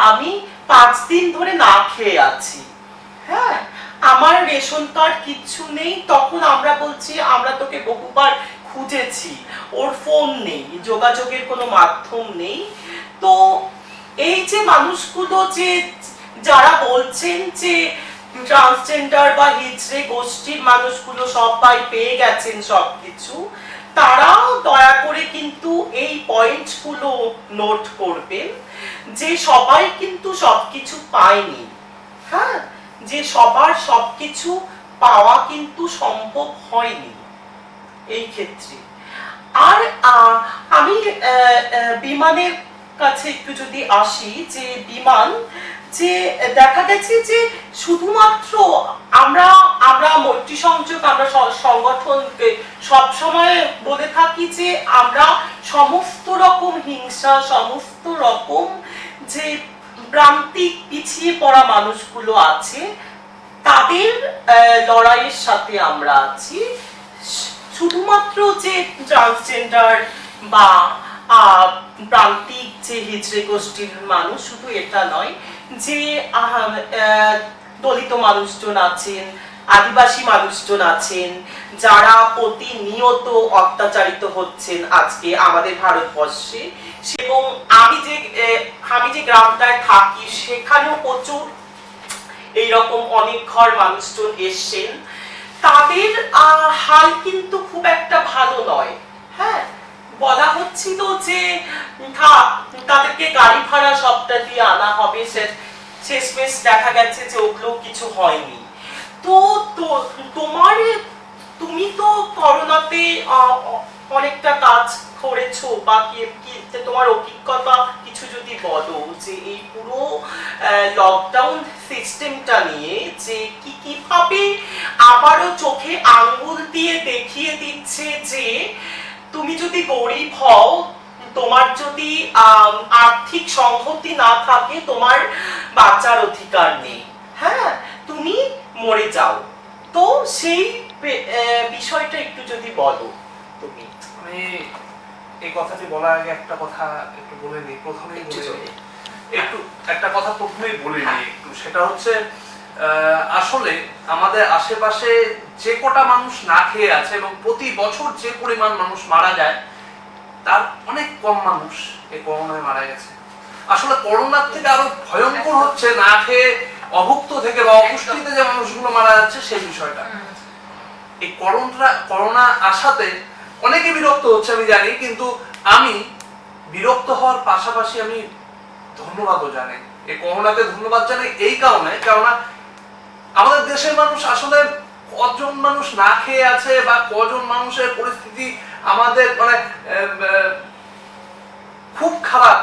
আমি 5 দিন ধরে না খেয়ে আছি। হ্যাঁ, আমার রেশন কার্ড কিচ্ছু নেই। তখন আমরা বলছি আমরা তোকে বহুবার খুঁজেছি, ওর ফোন নেই, যোগাযোগের কোনো মাধ্যম নেই। তো এই যে মানুষগুলো যে যারা বলছেন যে ট্রান্সজেন্ডার বা হিজড়ে গোষ্ঠীর মানুষগুলো সবাই পেয়ে গেছেন সবকিছু, তারাও দয়া করে কিন্তু এই পয়েন্টগুলো নোট করবেন যে সবাই কিন্তু সবকিছু পায়নি। হ্যাঁ, যে সবার সবকিছু পাওয়া কিন্তু সম্ভব হয়নি এই ক্ষেত্রে। আর আমি বিমানের কাছে একটু যদি আসি, যে বিমান, যে দেখা গেছে যে শুধুমাত্র আমরা আমরা মৈত্রী সংযোগ, আমরা সংগঠনকে সবসময় বলে থাকি যে আমরা সমস্ত রকম হিংসা, সমস্ত রকম যে প্রান্তিক পিছিয়ে পড়া মানুষগুলো আছে তাদের লড়াইয়ের সাথে আমরা আছি। শুধুমাত্র যে ট্রান্সজেন্ডার বা প্রান্তিক যে হিজড়ে গোষ্ঠীর মানুষ শুধু এটা নয়, যে দলিত মানুষজন আছেন, আদিবাসী মানুষজন আছেন, যারা প্রতিনিয়ত অত্যাচারিত হচ্ছেন আজকে আমাদের ভারতবর্ষে। এবং আমি যে গ্রামটায় থাকি সেখানেও প্রচুর এইরকম অনেক ঘর মানুষজন এসছেন। তাদের হাল কিন্তু খুব একটা ভালো নয়। হ্যাঁ, বলা হচ্ছিল যে তাদেরকে গাড়ি ভাড়া সবটা দিয়ে আনা হবে, শেষমেশ দেখা গেছে যে ওগুলো কিছু হয়নি। তো তুমি তো করোনাতে অনেকটা কাজ করেছো, বা কি তোমার অভিজ্ঞতা কিছু যদি বলো যে এই পুরো লকডাউন সিস্টেমটা নিয়ে, যে কিভাবে আবারও চোখে আঙ্গুল দিয়ে দেখিয়ে দিচ্ছে যে তুমি যদি গরিব হও, তোমার যদি আর্থিক সংহতি না থাকে, তোমার বাঁচার অধিকার নেই। হ্যাঁ, তুমি মরে যাও। তো সেই বিষয়টা একটু যদি বলো তুমি। আমি এই কথাটি বলার আগে একটা কথা একটু বলে নিই, একটা কথা প্রথমেই বলে নিই একটু, সেটা হচ্ছে আসলে আমাদের আশেপাশে যে কটা মানুষ না খেয়ে আছে এবং প্রতি বছর যে পরিমাণ মানুষ মারা যায় তার অনেক কম মানুষ এই করোনায় মারা গেছে। আসলে করোনার থেকে আরো ভয়ঙ্কর হচ্ছে না খেয়ে অভুক্ত থেকে বা অপুষ্টিতে যে মানুষগুলো মারা যাচ্ছে সেই বিষয়টা। এই করোনা আসাতে অনেকে বিরক্ত হচ্ছে আমি জানি, কিন্তু আমি বিরক্ত হওয়ার পাশাপাশি আমি ধন্যবাদও জানাই, এই করোনাকে ধন্যবাদ জানাই এই কারণে, কেননা আমাদের দেশের মানুষ আসলে কজন মানুষ না খেয়ে আছে বা কজন মানুষের পরিস্থিতি আমাদের মানে খুব খারাপ,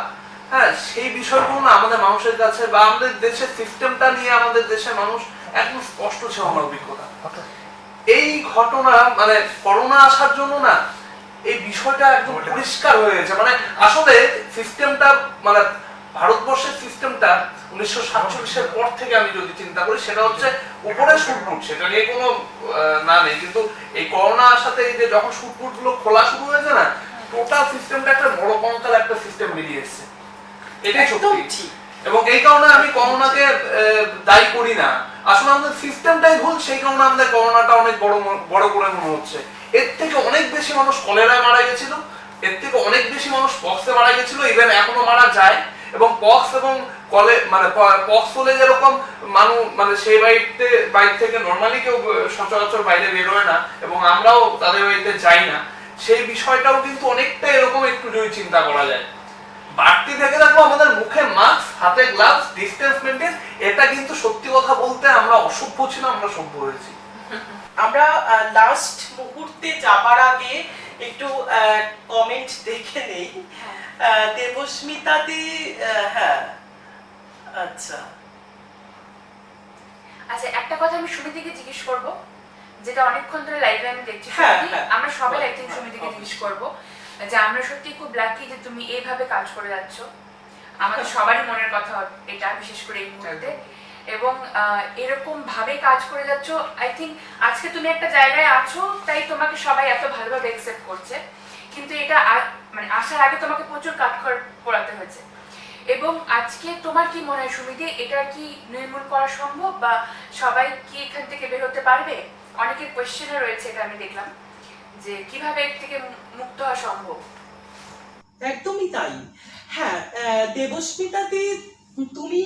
হ্যাঁ, সেই বিষয়গুলো না আমাদের মানুষের কাছে বা আমাদের দেশের সিস্টেমটা নিয়ে আমাদের দেশের মানুষ একদম স্পষ্ট ছিল আমার অভিজ্ঞতা। এই ঘটনা মানে করোনা আসার জন্য না এই বিষয়টা একদম পরিষ্কার হয়ে গেছে। মানে আসলে সিস্টেমটা মানে ভারতবর্ষের সিস্টেমটা 1947-এর পর থেকে আমি যদি চিন্তা করি, সেটা হচ্ছে উপরে শুটপুট, সেটা নিয়ে কোনো না নেই, কিন্তু এই করোনা আসাতে এই যে যখন শুটপুট গুলো খোলা শুরু হয়েছে না, টোটাল সিস্টেমটা একটা বড় কঙ্কাল একটা সিস্টেম বেরিয়ে এসেছে, এটাই সত্যি। এবং এই কারণে আমি করোনাকে দায়ী করি না, আসলে আমাদের সিস্টেমটাই ভুল, সেই কারণে আমাদের করোনাটা অনেক বড় করে মনে হচ্ছে। এর থেকে অনেক বেশি মানুষ কলেরায় মারা গেছিল, এর থেকে অনেক বেশি মানুষ পক্সে মারা গেছিল, ইভেন এখনো মারা যায়। এবং পক্স এবং পক্স হলে যেরকম মানুষ মানে সেই বাইরে থেকে নর্মালি কেউ সচরাচর বাইরে বেরোয় না এবং আমরাও তাদের বাড়িতে যাই না, সেই বিষয়টাও কিন্তু অনেকটা এরকম একটু যদি চিন্তা করা যায়। বাড়তি থেকে দেখো আমাদের মুখে মাস্ক, হাতে গ্লাভস, ডিস্টেন্স মেইনটেইন, এটা কিন্তু সত্যি কথা বলতে আমরা অসভ্য ছিলাম, আমরা সভ্য হয়েছি। আমরা লাস্ট মুহূর্তে যাবার আগে একটু কমেন্ট দেখে নেই। দেবস্মিতা দি, হ্যাঁ, আচ্ছা একটা কথা আমি সুমিদিকে জিজ্ঞেস করব, যেটা অনেকক্ষণ ধরে লাইভে আমি দেখছি। হ্যাঁ, সুমিদি, হ্যাঁ। আমরা সবাই আই থিংক সুমিদিকে জিজ্ঞেস করব যে আমরা সত্যি খুব লাকি যে তুমি এইভাবে কাজ করে যাচ্ছ, আমাদের সবারই মনের কথা এটা, বিশেষ করে এই মুহূর্তে। এবং এরকম ভাবে কাজ করে যাচ্ছ, আই থিংক আজকে তুমি একটা জায়গায় আছো তাই তোমাকে সবাই এত ভালোভাবে অ্যাকসেপ্ট করছে, কিন্তু এটা মানে আসার আগে তোমাকে প্রচুর কাঠখড় পোড়াতে হয়েছে। এবং আজকে তোমার কি মনে হয় সুমিদি, এটা কি নির্মূল করা সম্ভব বা সবাই কি এখান থেকে বের হতে পারবে? অনেকের কোয়েশ্চেনে রয়েছে, এটা আমি দেখলাম যে কিভাবে এর থেকে মুক্ত হওয়া সম্ভব। একদমই তাই। হ্যাঁ, দেবস্মিতা দি, তুমি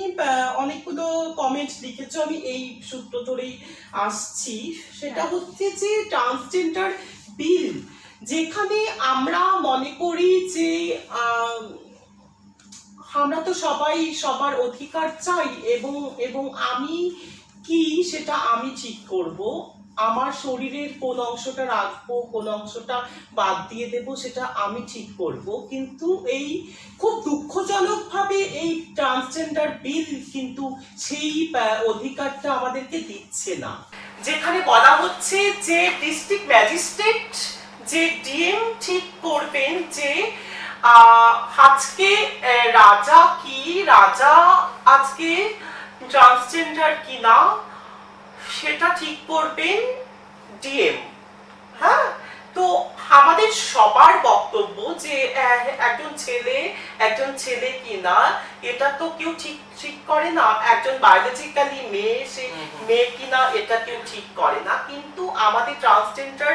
অনেকগুলো কমেন্ট লিখেছো, আমি এই সূত্র ধরেই আসছি। সেটা হচ্ছে যে ট্রান্সজেন্ডার বিল, যেখানে আমরা মনে করি যে আমরা তো সবাই সবার অধিকার চাই, এবং আমি কি সেটা আমি ঠিক করব। আমার শরীরের কোন অংশটা রাখবো, কোন অংশটা বাদ দিয়ে দেবো, সেটা আমি ঠিক করব। কিন্তু এই খুব দুঃখজনকভাবে এই ট্রান্সজেন্ডার বিল কিন্তু সেই অধিকারটা আমাদেরকে দিচ্ছে না। যেখানে বলা হচ্ছে যে ডিস্ট্রিক্ট ম্যাজিস্ট্রেট, যে ডিএম ঠিক করবেন যে আজকে রাজা আজকে ট্রান্সজেন্ডার কিনা সেটা ঠিক করবেন ডিএম। হ্যাঁ, তো আমাদের সবার বক্তব্য যে একজন ছেলে কিনা এটা তো কেউ ঠিক করে না, একজন বায়োলজিক্যালি মেয়ে কিনা এটা কেউ ঠিক করে না। কিন্তু আমাদের ট্রান্সজেন্ডার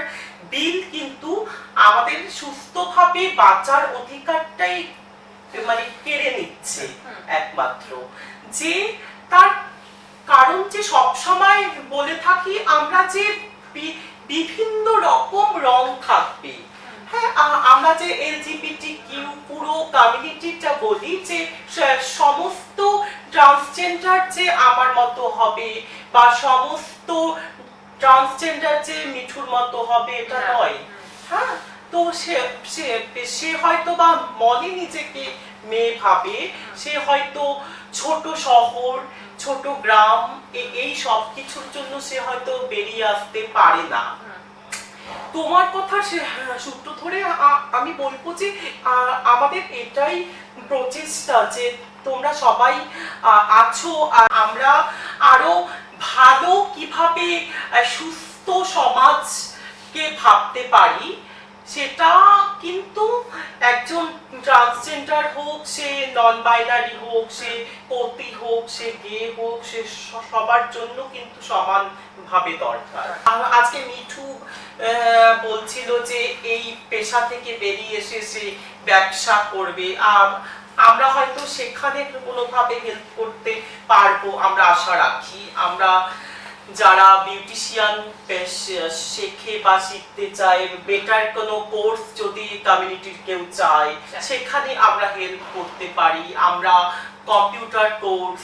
বিল কিন্তু আমাদের সুস্থভাবে বাঁচার অধিকারটাই মানে কেড়ে নিচ্ছে একমাত্র। যে তার কারণ যে সবসময় বলে থাকি আমরা যে বিভিন্ন রকম রং থাকবে। হ্যাঁ, আমরা যে LGBTQ পুরো কমিউনিটিটা বলি যে সমস্ত ট্রান্সজেন্ডার যে আমার মতো হবে বা সমস্ত ট্রান্সজেন্ডার যে মিঠুর মতো হবে এটা নয়। হ্যাঁ, তো সে হয়তো বা মনে নিজেকে মেয়ে ভাবে, সে হয়তো ছোট শহর, ছোট গ্রাম, এই সব কিছুর জন্য সে হয়তো বেরিয়ে আসতে পারে না। তোমার কথা সূত্র ধরে আমি বলবো যে আমাদের এটাই প্রচেষ্টা যে তোমরা সবাই আছো, আমরা আরো ভালো কিভাবে সুস্থ সমাজকে ভাবতে পারি সেটা কিন্তু একজন ট্রান্সজেন্ডার হোক, সে নন বাইনারি হোক, সে পতি হোক, সে গে হোক, সে সবার জন্য কিন্তু সমানভাবে দরকার। আজকে মিঠু বলছিল যে এই পেশা থেকে বেরিয়ে এসে সে ব্যবসা করবে, আমরা হয়তো সেখানে কোনোভাবে হেল্প করতে পারবো, আমরা আশা রাখি। আমরা যারা বিউটিশিয়ান শেখে বা শিখতে চায়, বেটার কোনো কোর্স যদি কমিউনিটির কেউ চায় সেখানে আমরা হেল্প করতে পারি। আমরা কম্পিউটার কোর্স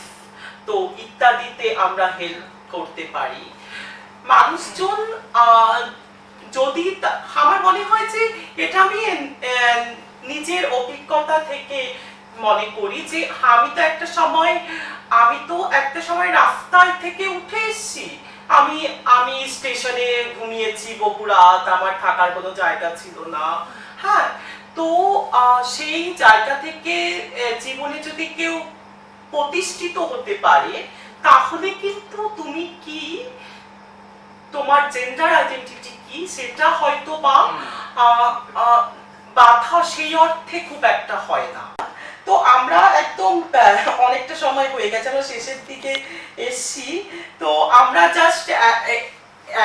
তো ইত্যাদিতে আমরা হেল্প করতে পারি। মানুষজন যদি আমার মনে হয় যে এটা আমি নিজের অভিজ্ঞতা থেকে মনে করি যে আমি তো একটা সময় রাস্তায় থেকে উঠে এসেছি। আমি স্টেশনে ঘুমিয়েছি বহু রাত, আমার থাকার কোনো জায়গা ছিল না। হ্যাঁ, তো সেই জায়গা থেকে জীবনে যদি কেউ প্রতিষ্ঠিত হতে পারে তাহলে কিন্তু তুমি কি, তোমার জেন্ডার আইডেন্টিটি কি সেটা হয়তো বা বাধা সেই অর্থে খুব একটা হয় না। তো আমরা একদম অনেকটা সময় হয়ে গেছে, আমরা শেষের দিকে এসছি। তো আমরা জাস্ট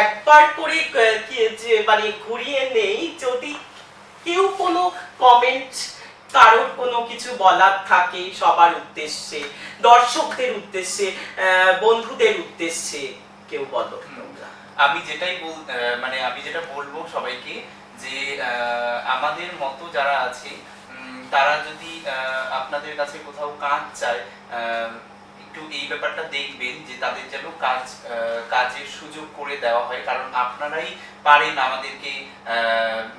একবার করে যে মানে ঘুরিয়ে নেই, যদি কেউ কোনো কমেন্ট, কারোর কোনো কিছু বলার থাকে সবার উদ্দেশ্যে, দর্শকদের উদ্দেশ্যে, বন্ধুদের উদ্দেশ্যে কেউ বলো। আমি যেটা বলবো সবাইকে যে আমাদের মতো যারা আছে তারা যদি আপনাদের কাছে কোথাও কাজ চায়, একটু এই ব্যাপারটা দেখবেন যে তাদের যেন কাজের সুযোগ করে দেওয়া হয়। কারণ আপনারাই পারেন আমাদেরকে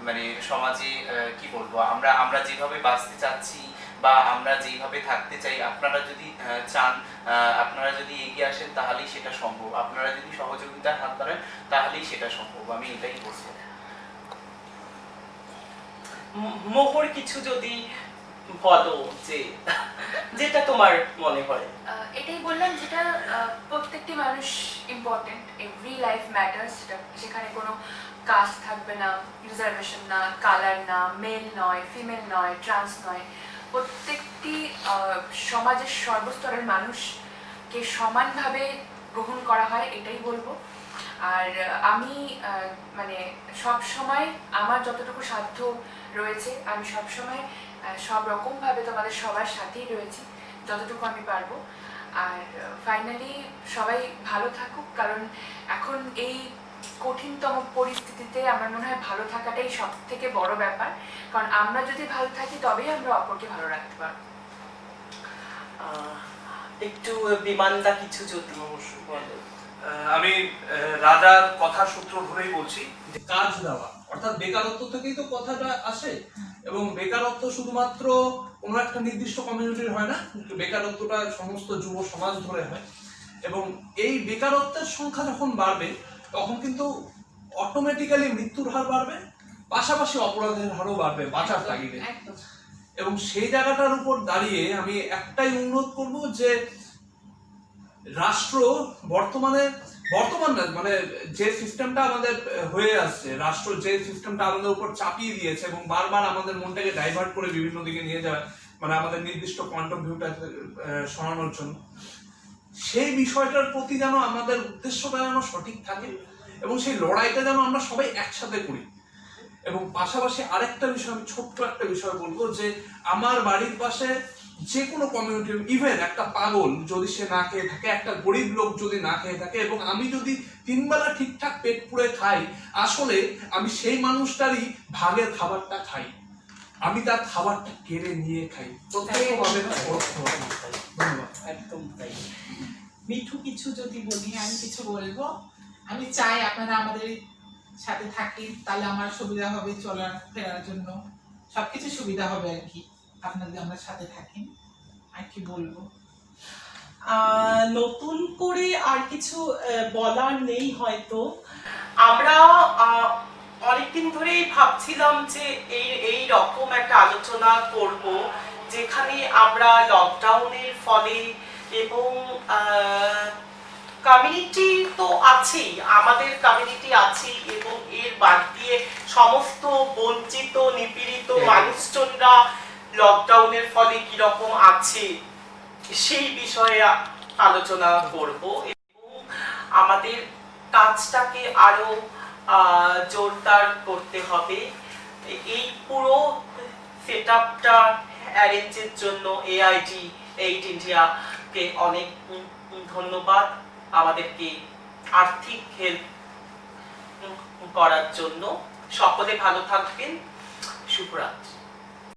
মানে সমাজে কি বলবো, আমরা যেভাবে বাঁচতে চাচ্ছি বা আমরা যেভাবে থাকতে চাই, আপনারা যদি চান, আপনারা যদি এগিয়ে আসেন তাহলেই সেটা সম্ভব। আপনারা যদি সহযোগিতার হাত বাড়ান তাহলেই সেটা সম্ভব। আমি এটাই বলবো। মোহর কিছু যদি বলো যে যেটা তোমার মনে হয়। এটাই বললাম, যেটা প্রত্যেকটি মানুষ ইম্পর্টেন্ট, এভরি লাইফ ম্যাটার্স। সেখানে কোনো কাস্ট থাকবে না, রিজার্ভেশন না, কালার না, মেল নয়, ফিমেল নয়, ট্রান্স নয়। প্রত্যেকটি সমাজের সর্বস্তরের মানুষকে সমানভাবে গ্রহণ করা হয়, এটাই বলবো। আর আমি মানে সব সময় আমার যতটুকু সাধ্য রয়েছে আমি সব সময় সব রকমভাবে তোমাদের সবার সাথেই রয়েছি যতটুকু আমি পারবো। আর ফাইনালি সবাই ভালো থাকুক, কারণ এখন এই কঠিনতম পরিস্থিতিতে আমার মনে হয় ভালো থাকাটাই সব থেকে বড় ব্যাপার। কারণ আমরা যদি ভালো থাকি তবেই আমরা অপরকে ভালো রাখতে পারবো। একটু বিমানদা কিছু যদি বলো। আমি রাজার কথার সূত্র ধরেই বলছি। যে কাজ দেওয়া, অর্থাৎ বেকারত্ব থেকেই তো কথাটা আসে, এবং বেকারত্ব শুধুমাত্র কোনো একটা নির্দিষ্ট কমিউনিটির হয় না, বেকারত্বটা সমস্ত যুব সমাজ ধরে হয়। এবং এই বেকারত্বের সংখ্যা যখন বাড়বে তখন কিন্তু অটোমেটিক্যালি মৃত্যুর হার বাড়বে, পাশাপাশি অপরাধের হারও বাড়বে বাঁচার তাগিদে। এবং সেই জায়গাটার উপর দাঁড়িয়ে আমি একটাই অনুরোধ করব যে রাষ্ট্র বর্তমান না, মানে যে সিস্টেমটা আমাদের হয়ে আসছে, রাষ্ট্র যে সিস্টেমটা আমাদের উপর চাপিয়ে দিয়েছে এবং বারবার আমাদের মনটাকে ডাইভার্ট করে বিভিন্ন দিকে নিয়ে যাওয়া, মানে আমাদের নির্দিষ্ট পয়েন্ট অফ ভিউটা শোনানোর জন্য, সেই বিষয়টার প্রতি যেন আমাদের উদ্দেশ্যটা যেন সঠিক থাকে এবং সেই লড়াইটা যেন আমরা সবাই একসাথে করি। এবং পাশাপাশি আরেকটা বিষয়, আমি ছোট্ট একটা বিষয় বলবো, যে আমার বাড়ির পাশে যে কোনো কমিউনিটি, ইভেন একটা পাগল যদি সে না খেয়ে থাকে, একটা গরিব লোক যদি না খেয়ে থাকে, এবং আমি যদি 3 বেলা ঠিকঠাক পেট পুড়ে খাই, আসলে আমি সেই মানুষটারই ভাগের খাবারটা খাই, আমি তার খাবারটা কেড়ে নিয়ে খাই। প্রত্যেকভাবে ধন্যবাদ। একদম তাই। মিঠু কিছু যদি বলি, আমি কিছু বলবো। আমি চাই আপনারা আমাদের সাথে থাকেন, তাহলে আমার সুবিধা হবে চলার ফেরার জন্য, সবকিছু সুবিধা হবে আর কি, আপনারা যদি আমার সাথে থাকেন। আর কি বলবো, নতুন করে আর কিছু বলার নেই হয়তো। আমরা অনেকদিন ধরেই ভাবছিলাম যে এই রকম একটা আলোচনা করব, যেখানে আমরা লকডাউনের ফলে এবং কমিউনিটি তো আছেই, আমাদের কমিউনিটি আছেই, এবং এর বাদ দিয়ে সমস্ত বঞ্চিত নিপীড়িত মানুষজনরা লকডাউনের ফলে কিরকম আছে সেই বিষয়ে আলোচনা করব, এবং আমাদের কাজটাকে আরো জোরদার করতে হবে। এই পুরো সেটআপটা অ্যারেঞ্জের জন্য AID এইড ইন্ডিয়াকে অনেক ধন্যবাদ, আমাদেরকে আর্থিক হেল্প করার জন্য। সকলে ভালো থাকবেন, শুভরাত্রি।